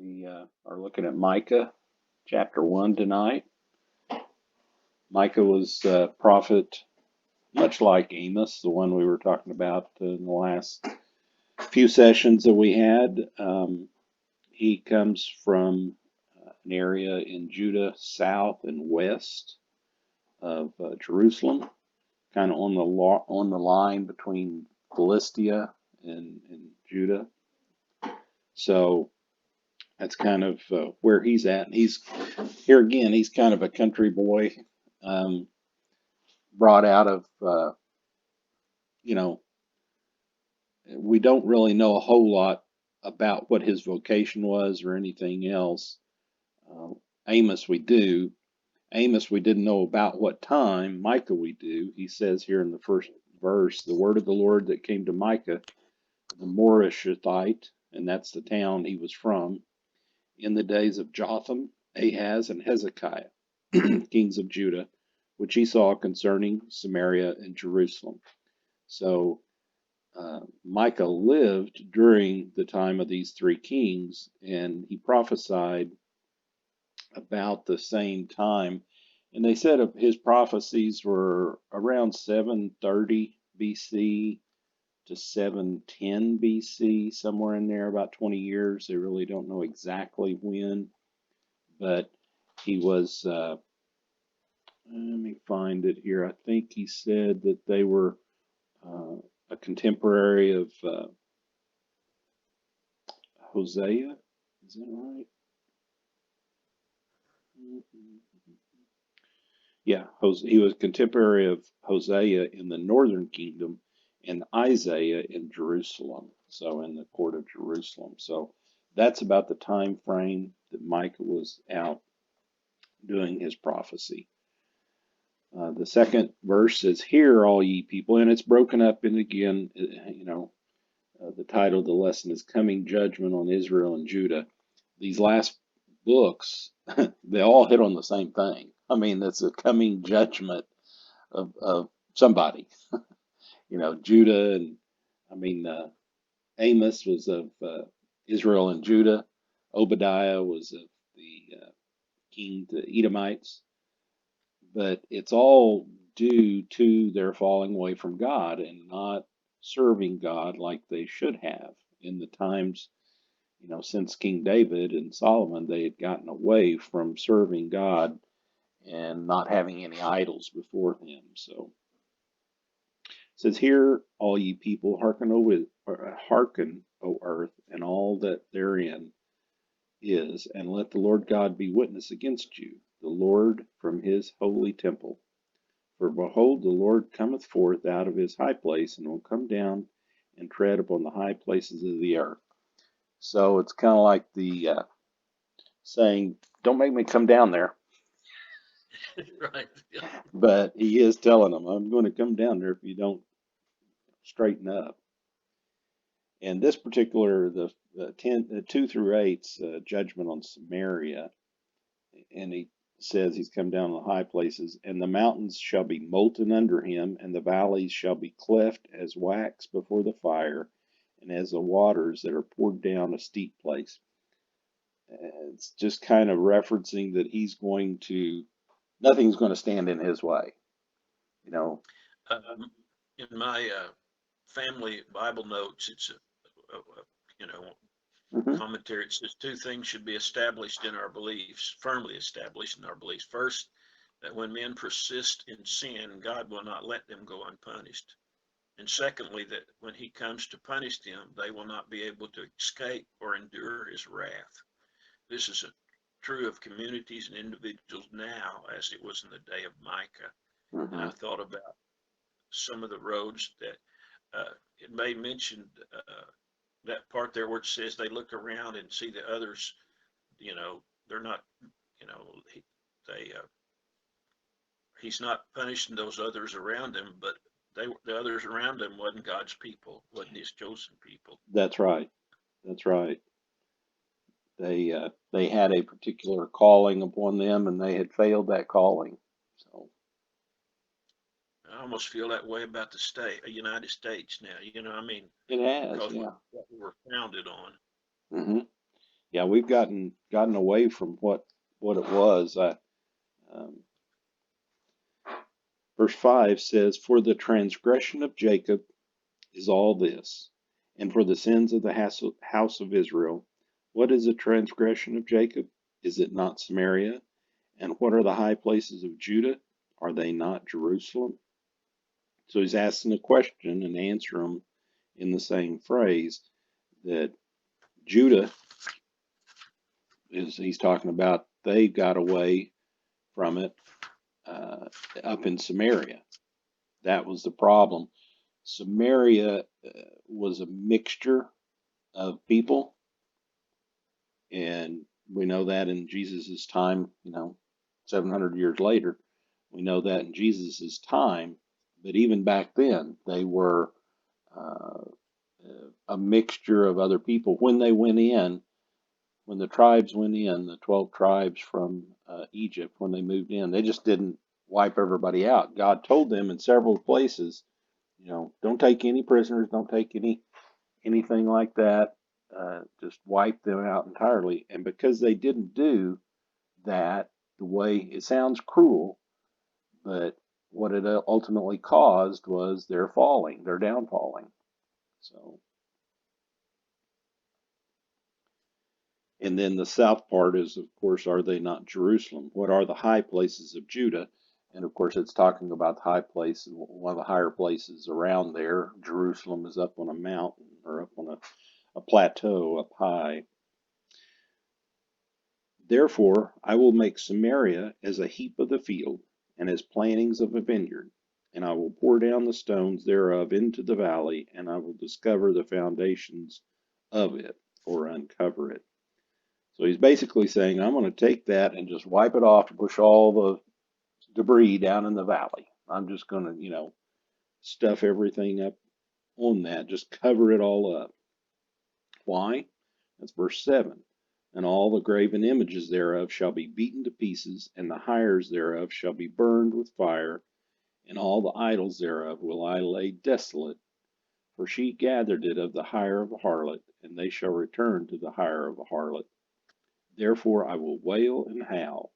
We are looking at Micah chapter 1 tonight. Micah was a prophet much like Amos, the one we were talking about in the last few sessions that we had. He comes from an area in Judah, south and west of Jerusalem, kind of on the line between Philistia and Judah. So that's kind of where he's at. And he's here again. He's kind of a country boy, brought out of you know. We don't really know a whole lot about what his vocation was or anything else. Uh, Amos we do. Amos we didn't know about what time. Micah we do. He says here in the first verse, the word of the Lord that came to Micah, the Moreshethite, and that's the town he was from, in the days of Jotham, Ahaz, and Hezekiah, kings of Judah, which he saw concerning Samaria and Jerusalem. So Micah lived during the time of these three kings, and he prophesied about the same time. And they said his prophecies were around 730 BC to 710 BC, somewhere in there, about 20 years. They really don't know exactly when, but he was, let me find it here. I think he said that they were a contemporary of Hosea. Is that right? Yeah, he was contemporary of Hosea in the northern kingdom and Isaiah in Jerusalem, so in the court of Jerusalem. So that's about the time frame that Micah was out doing his prophecy. The second verse says, "Hear, all ye people," and it's broken up in again, the title of the lesson is Coming Judgment on Israel and Judah. These last books, they all hit on the same thing. I mean, it's a coming judgment of somebody. Judah, and I mean, Amos was of Israel and Judah. Obadiah was of the king, the Edomites. But it's all due to their falling away from God and not serving God like they should have in the times, since King David and Solomon. They had gotten away from serving God and not having any idols before him. So it says, "Hear, all ye people, hearken, O earth, and all that therein is, and let the Lord God be witness against you, the Lord from his holy temple. For behold, the Lord cometh forth out of his high place, and will come down and tread upon the high places of the earth." So it's kind of like the saying, "Don't make me come down there." Right. Yeah. But he is telling them, "I'm going to come down there if you don't straighten up." And this particular, the 2 through 8's judgment on Samaria, and he says he's come down on the high places, and the mountains shall be molten under him, and the valleys shall be cleft as wax before the fire, and as the waters that are poured down a steep place. It's just kind of referencing that nothing's going to stand in his way, you know. Um, in my family Bible notes, it's you know, Hmm. commentary. It says two things should be established in our beliefs, firmly established in our beliefs. First, that when men persist in sin, God will not let them go unpunished. And secondly, that when he comes to punish them, they will not be able to escape or endure his wrath. This is true of communities and individuals now as it was in the day of Micah. And Hmm. I thought about some of the roads that it may mention that part there where it says they look around and see the others, they're not, they he's not punishing those others around him, but the others around him wasn't God's people, wasn't his chosen people. That's right. That's right. They had a particular calling upon them, and they had failed that calling. So I almost feel that way about United States now. I mean, it has, because yeah. what we were founded on. Hmm. Yeah, we've gotten away from what it was. Um, Verse 5 says, "For the transgression of Jacob is all this, and for the sins of the house of Israel. What is the transgression of Jacob? Is it not Samaria? And what are the high places of Judah? Are they not Jerusalem?" So he's asking a question and answer them in the same phrase that Judah he's talking about they got away from it uh, up in Samaria. That was the problem. Samaria was a mixture of people, and we know that in Jesus's time, 700 years later, we know that in Jesus's time, but even back then, they were uh, a mixture of other people. When the tribes went in, the 12 tribes from Egypt, when they moved in, they just didn't wipe everybody out. God told them in several places, don't take any prisoners, don't take anything like that. Just wipe them out entirely. And because they didn't do that, the way it sounds cruel, but what it ultimately caused was their falling, their downfalling. So, and then the south part is, of course, are they not Jerusalem? What are the high places of Judah? And of course, it's talking about the high places, one of the higher places around there. Jerusalem is up on a mountain or up on a plateau up high. Therefore I will make Samaria as a heap of the field, and as plantings of a vineyard, and I will pour down the stones thereof into the valley, and I will discover the foundations of it, or uncover it. So he's basically saying, I'm going to take that and just wipe it off and push all the debris down in the valley. I'm just going to, stuff everything up on that, just cover it all up. Why? That's verse 7. And all the graven images thereof shall be beaten to pieces, and the hires thereof shall be burned with fire, and all the idols thereof will I lay desolate. For she gathered it of the hire of a harlot, and they shall return to the hire of a harlot. Therefore I will wail and howl.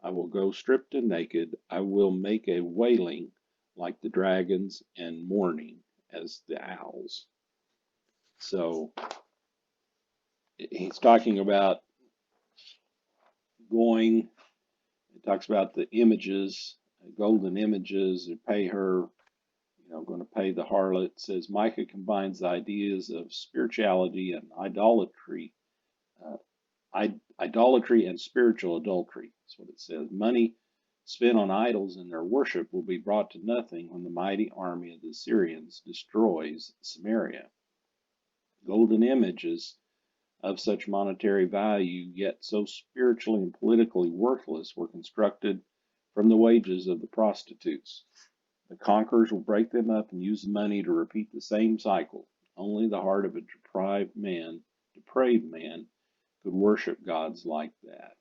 I will go stripped and naked. I will make a wailing like the dragons, and mourning as the owls. So he's talking about going. It talks about the images, golden images, and pay her, going to pay the harlot. It says Micah combines the ideas of spirituality and idolatry, uh, idolatry and spiritual adultery. That's what it says. Money spent on idols and their worship will be brought to nothing when the mighty army of the Syrians destroys Samaria. Golden images of such monetary value, yet so spiritually and politically worthless, were constructed from the wages of the prostitutes. The conquerors will break them up and use the money to repeat the same cycle. Only the heart of a depraved man, could worship gods like that.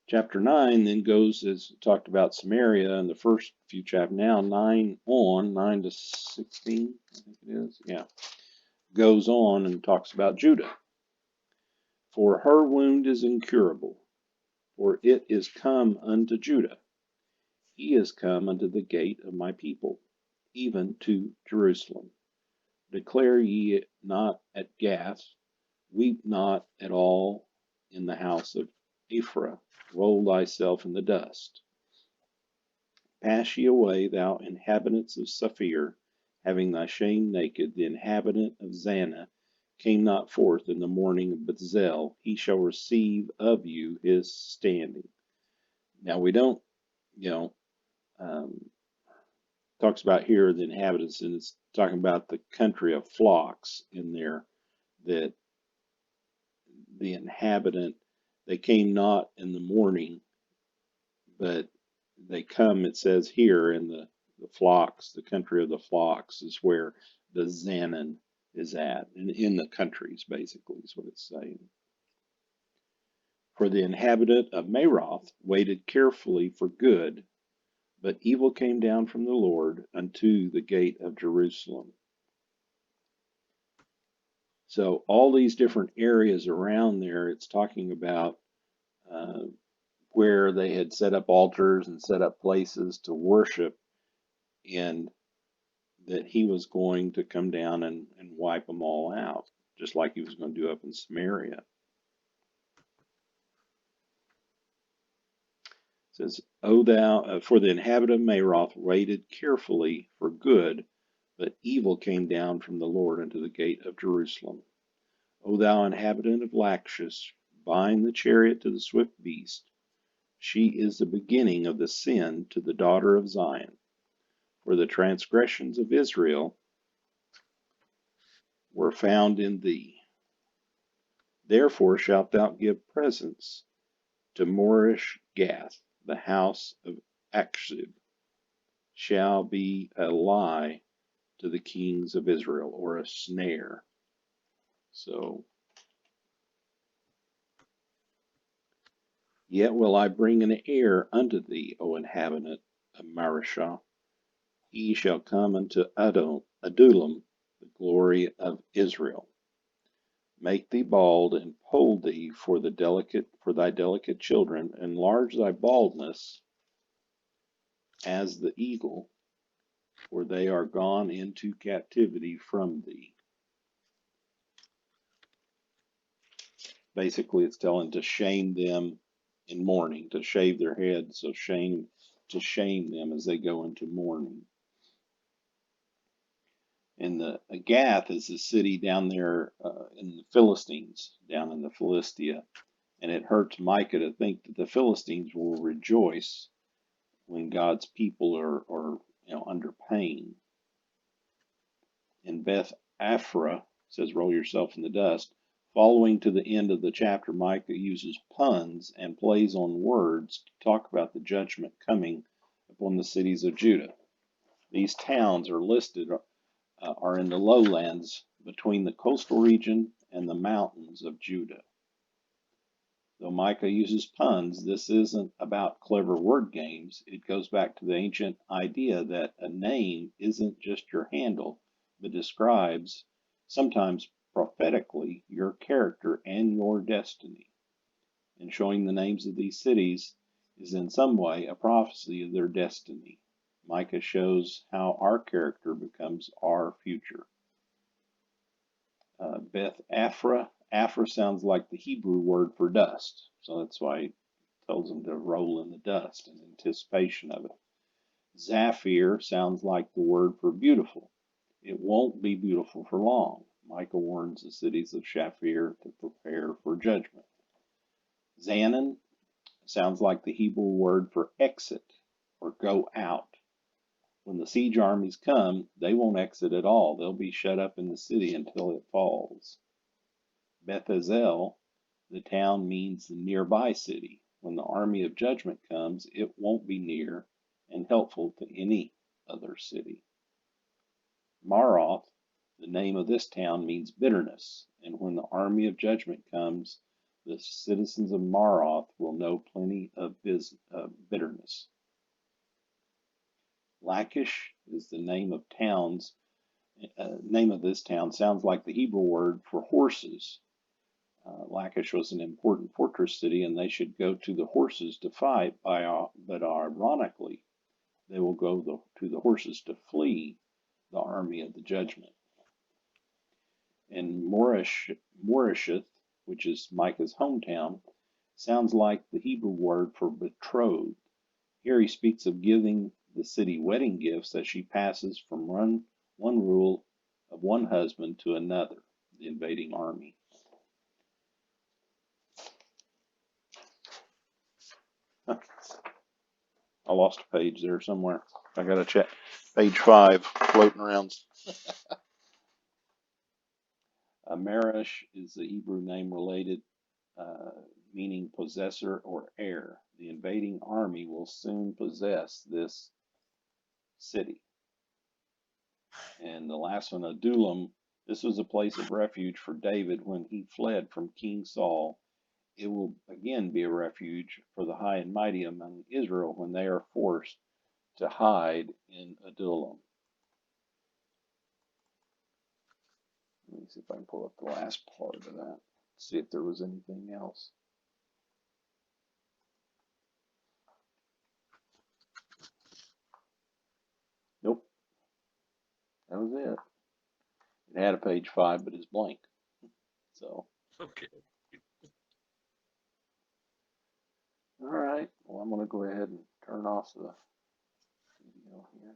Chapter 9 then goes, as talked about Samaria in the first few chapters, now 9 to 16, I think it is, yeah, goes on and talks about Judah. For her wound is incurable, for it is come unto Judah. He is come unto the gate of my people, even to Jerusalem. Declare ye not at Gath, weep not at all in the house of Ephraim. Roll thyself in the dust. Pass ye away, thou inhabitants of Saphir, having thy shame naked. The inhabitant of Zannah came not forth in the morning of Bethzel. He shall receive of you his standing. Now we don't, you know, talks about here the inhabitants, and it's talking about the country of flocks in there, that the inhabitant, they came not in the morning, but they come, it says here, in the flocks, the country of the flocks is where the Zanan is at, and in the countries, basically, is what it's saying. For the inhabitant of Maroth waited carefully for good, but evil came down from the Lord unto the gate of Jerusalem. So all these different areas around there, it's talking about uh, where they had set up altars and set up places to worship, and that he was going to come down and wipe them all out, just like he was going to do up in Samaria. It says, O thou, for the inhabitant of Maroth waited carefully for good, but evil came down from the Lord unto the gate of Jerusalem. O thou inhabitant of Lachish, bind the chariot to the swift beast. She is the beginning of the sin to the daughter of Zion. For the transgressions of Israel were found in thee. Therefore shalt thou give presents to Morish Gath, the house of Achzib, shall be a lie to the kings of Israel, or a snare. So, yet will I bring an heir unto thee, O inhabitant of Mareshah. He shall come unto Adullam, the glory of Israel. Make thee bald and poll thee for thy delicate children, enlarge thy baldness as the eagle, for they are gone into captivity from thee. Basically, it's telling to shame them in mourning, to shave their heads, so to shame them as they go into mourning. And the Gath is the city down there in the Philistines, down in the Philistia. And it hurts Micah to think that the Philistines will rejoice when God's people are under pain. In Beth Aphra, says, roll yourself in the dust. Following to the end of the chapter, Micah uses puns and plays on words to talk about the judgment coming upon the cities of Judah. These towns are listed are in the lowlands between the coastal region and the mountains of Judah. Though Micah uses puns, this isn't about clever word games. It goes back to the ancient idea that a name isn't just your handle, but describes, sometimes prophetically, your character and your destiny. And showing the names of these cities is in some way a prophecy of their destiny. Micah shows how our character becomes our future. Beth Aphra. Aphra sounds like the Hebrew word for dust, so that's why he tells them to roll in the dust in anticipation of it. Zaphir sounds like the word for beautiful. It won't be beautiful for long. Micah warns the cities of Shaphir to prepare for judgment. Zanan sounds like the Hebrew word for exit or go out. When the siege armies come, they won't exit at all. They'll be shut up in the city until it falls. Bethazel, the town, means the nearby city. When the army of judgment comes, it won't be near and helpful to any other city. Maroth, the name of this town, means bitterness, and when the army of judgment comes, the citizens of Maroth will know plenty of bitterness. Lachish is the name of this town sounds like the Hebrew word for horses. Lachish was an important fortress city, and they should go to the horses to fight, but ironically, they will go to the horses to flee the army of the judgment. And Moresheth, which is Micah's hometown, sounds like the Hebrew word for betrothed. Here he speaks of giving the city wedding gifts as she passes from one rule of one husband to another, the invading army. I lost a page there somewhere. I got to check. Page 5 floating around. Marash is the Hebrew name related, meaning possessor or heir. The invading army will soon possess this city. And the last one, Adullam, this was a place of refuge for David when he fled from King Saul. It will again be a refuge for the high and mighty among Israel when they are forced to hide in Adullam. Let me see if I can pull up the last part of that. See if there was anything else. Nope, that was it. It had a page 5, but it's blank. So, Okay. all right. Well, I'm going to go ahead and turn off the video here.